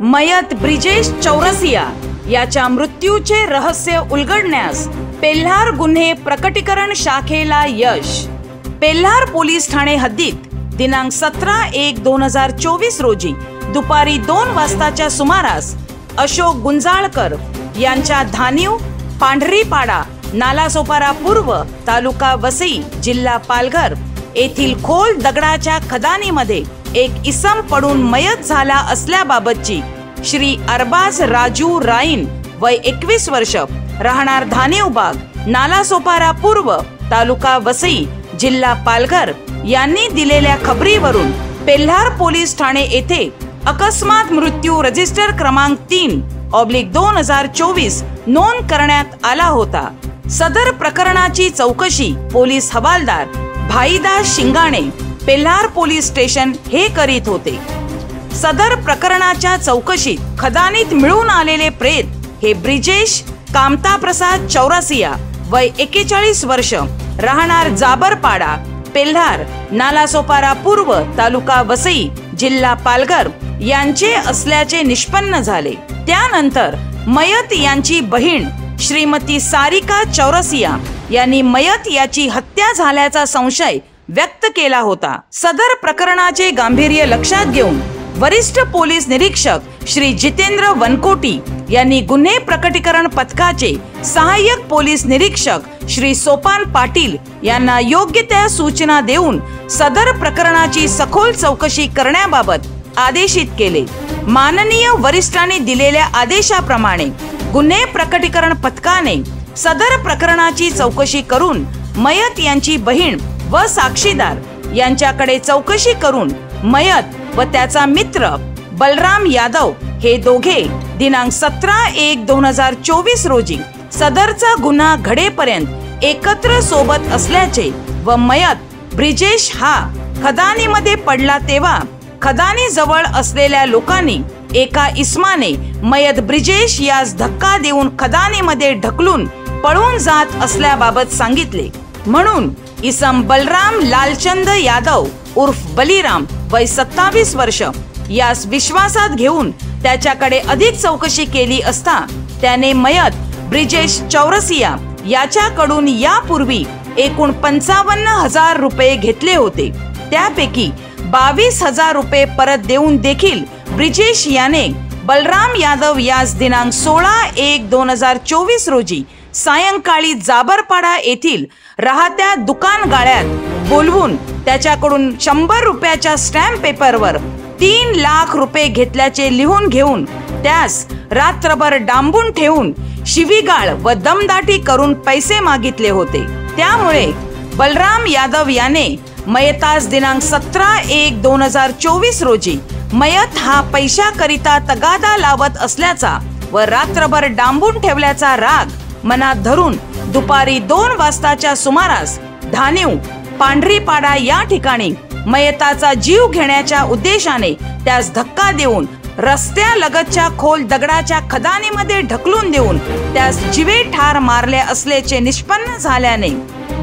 मयत ब्रिजेश चौरसिया याच्या मृत्यूचे रहस्य उलगडण्यास पेल्हार गुन्हे प्रकटीकरण शाखेला यश। पेल्हार पोलीस ठाणे हद्दीत दिनांक 17/1/2024 रोजी दुपारी 2 वाजताच्या सुमारास अशोक गुंजाळकर यांच्या धानीव पांढरीपाडा नालासोपारा पूर्व तालुका वसई जिल्हा पालघर येथील खोल दगडाच्या खदानीमध्ये एक इसम पडून मयत झाला असल्याबाबतची श्री अरबाज राजू राईन वय 21 वर्ष राहणार धानीव बाग नालासोपारा पूर्व तालुका वसई जिल्हा पालघर यांनी दिलेल्या खबरीवरून पेल्हार पोलीस ठाणे येथे अकस्मात मृत्यू रजिस्टर क्रमांक 3/2024 नोंद करण्यात आला होता। सदर प्रकरणाची चौकशी पोलीस हवालदार भाईदास शिंगाणे पेल्हार पोलीस स्टेशन हे करीत होते। सदर प्रकरणाच्या चौकशीत खदानीत मिळून आलेले प्रेत हे ब्रिजेश कामताप्रसाद चौरसिया वय 41 वर्ष राहणार जाबरपाडा पेल्हार नालासोपारा पूर्व तालुका वसई जिल्हा पालघर यांचे असल्याचे निष्पन्न झाले। त्यानंतर मयत यांची बहीण श्रीमती सारिका चौरसिया यांनी मयत याची हत्या झाल्याचा संशय व्यक्त केला होता। सदर प्रकरणाचे गांभीर्य लक्षात घेऊन वरिष्ठ पोलीस निरीक्षक श्री जितेंद्र वनकोटी यांनी गुन्हे प्रकटीकरण पथकाचे सहाय्यक पोलीस निरीक्षक श्री सोपान पाटील यांना योग्य त्या सूचना देऊन सदर प्रकरणाची सखोल चौकशी करण्याबाबत आदेशित केले। माननीय वरिष्ठांनी दिलेल्या आदेशाप्रमाणे गुन्हे प्रकटीकरण पथकाने सदर प्रकरणाची चौकशी करून मयत यांची बहीण व साक्षीदार यांच्याकडे चौकशी करून मयत व त्याचा मित्र बलराम यादव हे दोघे दिनांक 17/1/2024 रोजी सदरचा गुन्हा घडेपर्यंत एकत्र सोबत असल्याचे व मयत ब्रिजेश हा खदानीमध्ये पडला तेव्हा खदानी जवळ असलेल्या लोकांनी एका इसमाने मयत ब्रिजेश यास धक्का देऊन खदानीमध्ये ढकलून पळून जात असल्याबाबत सांगितले। म्हणून इसम बलराम लालचंद यादव उर्फ बलिराम वय 27 वर्ष यास विश्वासात घेऊन त्याच्याकडे अधिक चौकशी केली असता त्याने मयत ब्रिजेश चौरसिया याच्याकडून यापूर्वी एकूण 55,000 रुपये घेतले होते। त्यापैकी 22,000 रुपये परत देऊन देखील ब्रिजेश याने बलराम यादव यास दिनांक 16/1/2024 रोजी सायंकाळी जाबरपाडा येथील राहत्या दुकान गाळ्यात बोलवून त्याच्याकडून 100 रुपयाच्या स्टॅम्प पेपरवर 3 लाख रुपये घेतल्याचे लिहून घेऊन त्यास रात्रभर डांबून ठेवून शिवीगाळ व दमदाटी करून पैसे मागितले होते। त्यामुळे बलराम यादव याने मयतास दिनांक 17/1/2024 रोजी मयत हा पैशाकरिता तगादा लावत असल्याचा व रात्रभर डांबून ठेवल्याचा राग मनात धरून दुपारी 2 वाजताच्या सुमारास धानीव पांढरीपाडा या ठिकाणी मयताचा जीव घेण्याच्या उद्देशाने त्यास धक्का देऊन रस्त्यालगतच्या खोल दगडाच्या खदानीमध्ये ढकलून देऊन त्यास जीवे ठार मारले असल्याचे निष्पन्न झाल्याने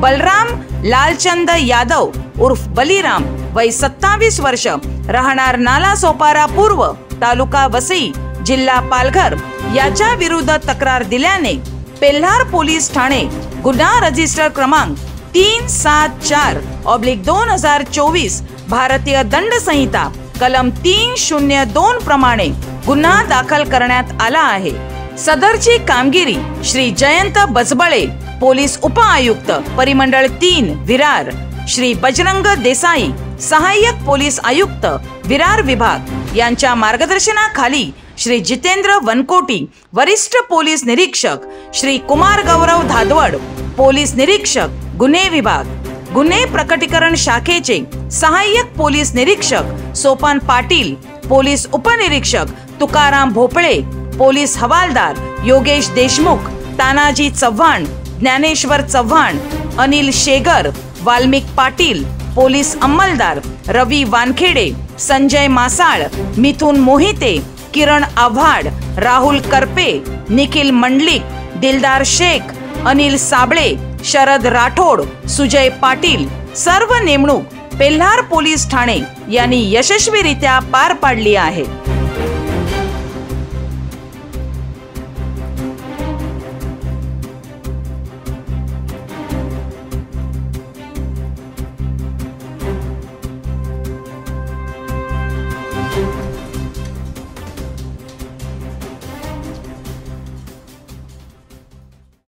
बलराम लालचंद यादव उर्फ बलिराम वय 27 वर्ष राहणार नालासोपारा पूर्व तालुका वसई जिल्हा पालघर याच्या विरुद्ध तक्रार दिल्याने पेल्हार पोलीस ठाणे गुन्हा रजिस्टर क्रमांक 374/2024 भारतीय दंड संहिता कलम 302 प्रमाणे गुन्हा दाखल करण्यात आला आहे। सदरची कामगिरी श्री जयंत बजबळे पोलीस उपआयुक्त परिमंडळ 3 विरार, श्री बजरंग देसाई सहाय्यक पोलीस आयुक्त विरार विभाग यांच्या मार्गदर्शनाखाली श्री जितेंद्र वनकोटी वरिष्ठ पोलीस निरीक्षक श्री कुमार गौरव धादवड पोलीस निरीक्षक गुन्हे विभाग गुन्हे प्रकटीकरण शाखेचे सहाय्यक पोलीस निरीक्षक सोपान पाटील पोलीस उपनिरीक्षक तुकाराम भोपळे पोलीस हवालदार योगेश देशमुख तानाजी चव्हाण ज्ञानेश्वर चव्हाण अनिल शेगर वाल्मिक पाटील पोलीस अंमलदार रवी वानखेडे संजय मासाळ मिथुन मोहिते किरण आव्हाड राहुल करपे निखिल मंडलिक दिलदार शेख अनिल साबळे शरद राठोड सुजय पाटील सर्व नेमणूक पेल्हार पोलीस ठाणे यांनी यशस्वीरित्या पार पाडली आहे।